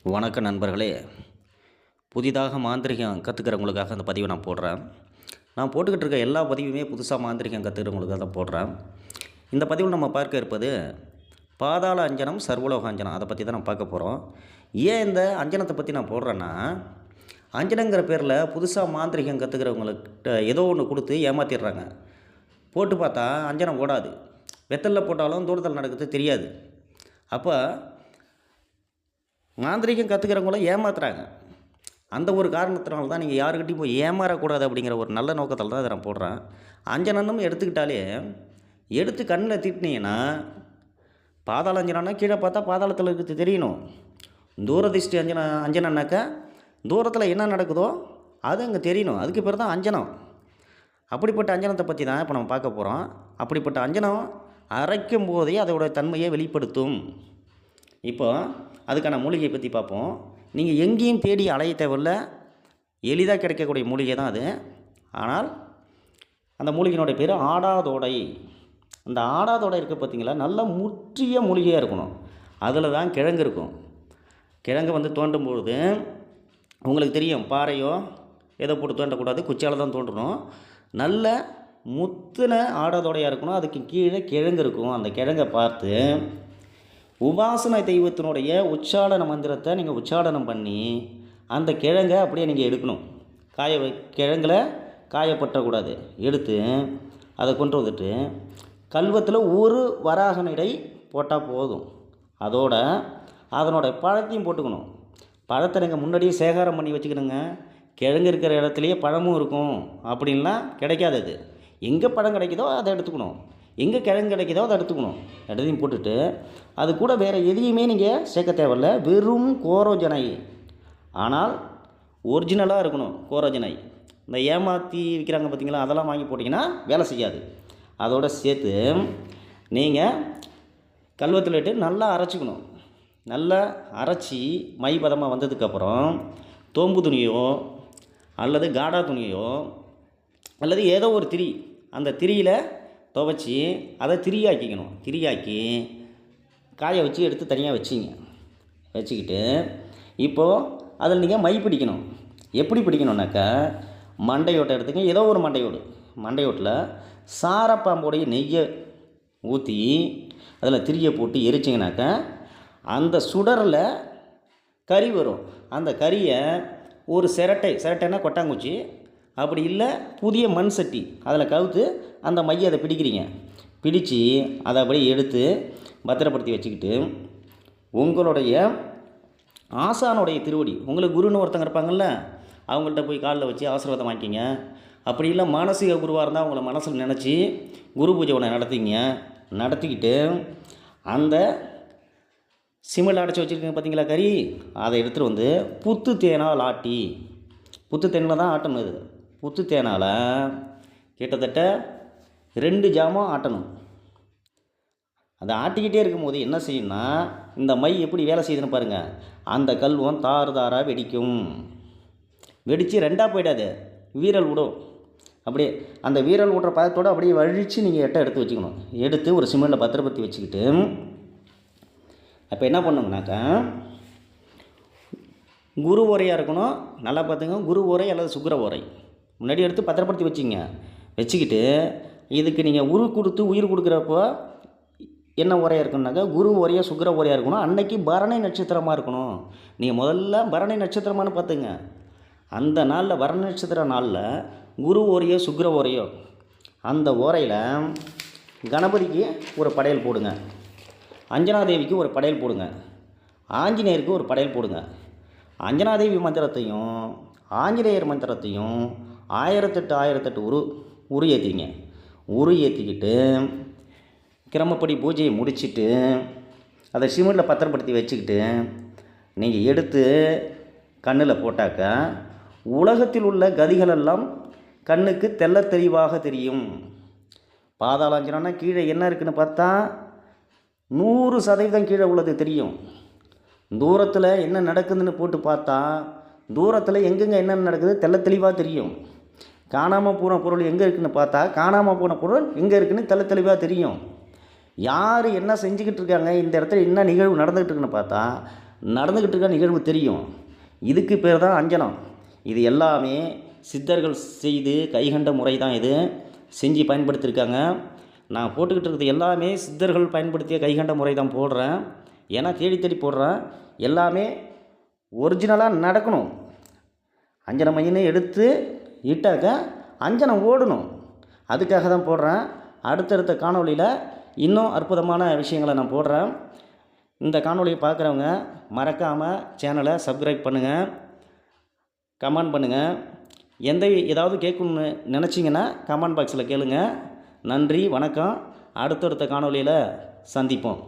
வணக்க நண்பர்களே. புதிதாக மாந்திரிகம் கற்றுக்கிறவங்களுக்காக அந்த பதிவை நான் போடுறேன். நான் போட்டுக்கிட்டு இருக்க எல்லா பதிவுமே புதுசாக மாந்திரிகம் கற்றுக்கிறவங்களுக்காக தான் போடுறேன். இந்த பதிவில் நம்ம பார்க்க இருப்பது பாதாள அஞ்சனம், சர்வலோக அஞ்சனம். அதை பற்றி தான் நம்ம பார்க்க போகிறோம். ஏன் இந்த அஞ்சனத்தை பற்றி நான் போடுறேன்னா, அஞ்சனங்கிற பேரில் புதுசாக மாந்திரிகம் கற்றுக்கிறவங்கள்கிட்ட ஏதோ ஒன்று கொடுத்து ஏமாற்றிடுறாங்க. போட்டு பார்த்தா அஞ்சனம் ஓடாது. வெத்தலில் போட்டாலும் தூரத்தில் நடக்கிறது தெரியாது. அப்போ மாந்திரீகம் கற்றுக்கிறவங்கள ஏமாத்துறாங்க. அந்த ஒரு காரணத்தினால தான் நீங்கள் யாருக்கிட்டையும் போய் ஏமாறக்கூடாது அப்படிங்கிற ஒரு நல்ல நோக்கத்தில் தான் இதை நான் போடுறேன். அஞ்சனன்னு எடுத்துக்கிட்டாலே எடுத்து கண்ணில் தீட்டினீங்கன்னா, பாதாள அஞ்சனம்னா கீழே பார்த்தா பாதாளத்தில் இருக்கிறது தெரியணும். தூரதிஷ்டி அஞ்சனம்னாக்கா தூரத்தில் என்ன நடக்குதோ அது அங்கே தெரியணும். அதுக்கு பேர் தான் அஞ்சனம். அப்படிப்பட்ட அஞ்சனத்தை பற்றி தான் இப்போ நம்ம பார்க்க போகிறோம். அப்படிப்பட்ட அஞ்சனம் அரைக்கும் போதே அதோடய தன்மையை வெளிப்படுத்தும். இப்போ அதுக்கான மூலிகையை பற்றி பார்ப்போம். நீங்கள் எங்கேயும் தேடி அலைய தேவையில்ல, எளிதாக கிடைக்கக்கூடிய மூலிகை தான் அது. ஆனால் அந்த மூலிகையினுடைய பேர் ஆடாதோடை. அந்த ஆடாதோடை இருக்க பார்த்தீங்களா, நல்ல முற்றிய மூலிகையாக இருக்கணும். அதில் தான் கிழங்கு இருக்கும். கிழங்கு தோண்டும் பொழுது உங்களுக்கு தெரியும், பாறையோ ஏதோ போட்டு தோண்டக்கூடாது, குச்சியால் தான் தோண்டணும். நல்ல முத்தின ஆடாதோடையாக இருக்கணும். அதுக்கு கீழே கிழங்கு இருக்கும். அந்த கிழங்கை பார்த்து உபாசனை தெய்வத்தினுடைய உச்சாடன மந்திரத்தை நீங்கள் உச்சாடனம் பண்ணி அந்த கிழங்கை அப்படியே நீங்கள் எடுக்கணும். கிழங்கில் காயப்பற்றக்கூடாது. எடுத்து அதை கொண்டு வந்துட்டு கல்வத்தில் ஒரு வராகனிடை போட்டால் போதும். அதோட அதனுடைய பழத்தையும் போட்டுக்கணும். பழத்தை நீங்கள் முன்னாடியே சேகாரம் பண்ணி வச்சுக்கணுங்க. கிழங்கு இருக்கிற இடத்துலையே பழமும் இருக்கும் அப்படின்லாம் கிடைக்காது. அது எங்கே பழம் கிடைக்குதோ அதை எடுத்துக்கணும், எங்கே கிழங்கு கிடைக்குதோ அதை எடுத்துக்கணும். இடத்தையும் போட்டுட்டு அது கூட வேறு எதையுமே நீங்கள் சேர்க்க தேவையில்ல. வெறும் கோரோஜனை, ஆனால் ஒரிஜினலாக இருக்கணும். கோரோஜனை இந்த ஏமாற்றி விற்கிறாங்க பார்த்தீங்களா, அதெல்லாம் வாங்கி போட்டிங்கன்னா வேலை செய்யாது. அதோடு சேர்த்து நீங்கள் கல்வத்தில் இட்டு நல்லா அரைச்சிக்கணும். நல்லா அரைச்சி மை பதமாக வந்ததுக்கப்புறம் தோம்பு துணியோ அல்லது காடா துணியோ அல்லது ஏதோ ஒரு திரி, அந்த திரியில் துவைச்சி அதை திரியாக்கிக்கணும். திரியாக்கி காய வச்சு எடுத்து தனியாக வச்சுக்கிட்டு இப்போது அதில் நீங்கள் மை பிடிக்கணும். எப்படி பிடிக்கணுன்னாக்கா, மண்டையோட்டை எடுத்துங்க. ஏதோ ஒரு மண்டையோட்டில் சாரப்பாம்போடைய நெய்யை ஊற்றி அதில் திரியை போட்டு எரிச்சிங்கனாக்கா அந்த சுடரில் கறி வரும். அந்த கறியை ஒரு சிரட்டைன்னா கொட்டாங்குச்சி, அப்படி இல்லை புதிய மண் சட்டி, அதில் கவுத்து அந்த மையை அதை பிடிக்கிறீங்க. பிடித்து அதை அப்படியே எடுத்து பத்திரப்படுத்தி வச்சுக்கிட்டு உங்களுடைய ஆசானுடைய திருவடி, உங்களுக்கு குருன்னு ஒருத்தங்க இருப்பாங்கள்ல, அவங்கள்ட்ட போய் காலில் வச்சு ஆசீர்வாதம் வாங்கிக்கிங்க. அப்படி இல்லை மானசீக குருவாக இருந்தால் அவங்கள மனசில் நினச்சி குரு பூஜை ஒன்று நடத்திக்கிட்டு அந்த சிமிழ் அடைச்சி வச்சுருக்கீங்க பார்த்தீங்களா கறி, அதை எடுத்துகிட்டு புத்து தேனால் ஆட்டி, புத்து தேனில் தான் ஆட்டணும். இது புத்து தேனால் கிட்டத்தட்ட 2 ஜாமம் ஆட்டணும். அதை ஆட்டிக்கிட்டே இருக்கும்போது என்ன செய்யணும்னா, இந்த மை எப்படி வேலை செய்யுதுன்னு பாருங்கள். அந்த கல்வம் தாராக வெடிக்கும். வெடித்து 2ஆக போயிடாது, வீரல் விடும். அப்படியே அந்த வீரல் விடுற பதத்தோடு அப்படியே வழித்து நீங்கள் எடுத்து வச்சுக்கணும். எடுத்து ஒரு சிமெண்டில் பத்திரப்படுத்தி வச்சுக்கிட்டு அப்போ என்ன பண்ணுங்கனாக்கா, குரு ஓரையாக இருக்கணும். நல்லா பார்த்துங்க, குரு ஓரை அல்லது சுக்கிர ஓரை முன்னாடி எடுத்து பத்திரப்படுத்தி வச்சுக்கிட்டு இதுக்கு நீங்கள் உயிர் கொடுக்குறப்போ என்ன உரையாக இருக்கணும்னாக்கா, குரு உரையாக சுக்கிர உரையாக இருக்கணும். அன்னைக்கு பரணை நட்சத்திரமாக இருக்கணும். நீங்கள் முதல்ல பரணை நட்சத்திரமானு பார்த்துங்க. அந்த நாளில் பரணை நட்சத்திர நாளில் குரு ஓரையோ சுக்கிர ஓரையோ அந்த ஓரையில் கணபதிக்கு ஒரு படையல் போடுங்க, அஞ்சனாதேவிக்கு ஒரு படையல் போடுங்க, ஆஞ்சநேயருக்கு ஒரு படையல் போடுங்க. அஞ்சனாதேவி மந்திரத்தையும் ஆஞ்சநேயர் மந்திரத்தையும் 1008 உரு ஏற்றிங்க. உரு ஏற்றிக்கிட்டு கிரமப்படி பூஜையை முடிச்சுட்டு அதை சிமெண்டில் பத்திரப்படுத்தி வச்சுக்கிட்டு நீங்கள் எடுத்து கண்ணில் போட்டாக்கா உலகத்தில் உள்ள கதிகளெல்லாம் கண்ணுக்கு தெள்ள தெளிவாக தெரியும். பாதாளஞ்சனம்னா கீழே என்ன இருக்குதுன்னு பார்த்தா 100% கீழே உள்ளது தெரியும். தூரத்தில் என்ன நடக்குதுன்னு போட்டு பார்த்தா தூரத்தில் எங்கெங்கே என்னென்ன நடக்குது தெள்ள தெளிவாக தெரியும். காணாமல் போன பொருள் எங்கே இருக்குதுன்னு பார்த்தா காணாமல் போன பொருள் எங்கே இருக்குதுன்னு தெள்ள தெளிவாக தெரியும். யார் என்ன செஞ்சுக்கிட்டு இருக்காங்க, இந்த இடத்துல என்ன நிகழ்வு நடந்துகிட்டு இருக்குன்னு பார்த்தா நடந்துக்கிட்டு இருக்க நிகழ்வு தெரியும். இதுக்கு பேர் தான் அஞ்சனம். இது எல்லாமே சித்தர்கள் செய்து கைகண்ட முறை தான் இது. செஞ்சு பயன்படுத்தியிருக்காங்க. நான் போட்டுக்கிட்டு இருக்கிறது எல்லாமே சித்தர்கள் பயன்படுத்திய கைகண்ட முறை தான் போடுறேன். ஏன்னா தேடி தேடி போடுறேன். எல்லாமே ஒரிஜினலாக நடக்கணும். அஞ்சன மையன்னு எடுத்து இட்டாக்க அஞ்சனம் ஓடணும். அதுக்காக தான் போடுறேன். அடுத்தடுத்த காணொளியில் இன்னும் அற்புதமான விஷயங்களை நான் போடுறேன். இந்த காணொளியை பார்க்குறவங்க மறக்காமல் சேனலை சப்ஸ்கிரைப் பண்ணுங்கள், கமெண்ட் பண்ணுங்கள். ஏதாவது கேட்கணுன்னு நினச்சிங்கன்னா கமெண்ட் பாக்ஸில் கேளுங்க. நன்றி, வணக்கம். அடுத்தடுத்த காணொளியில் சந்திப்போம்.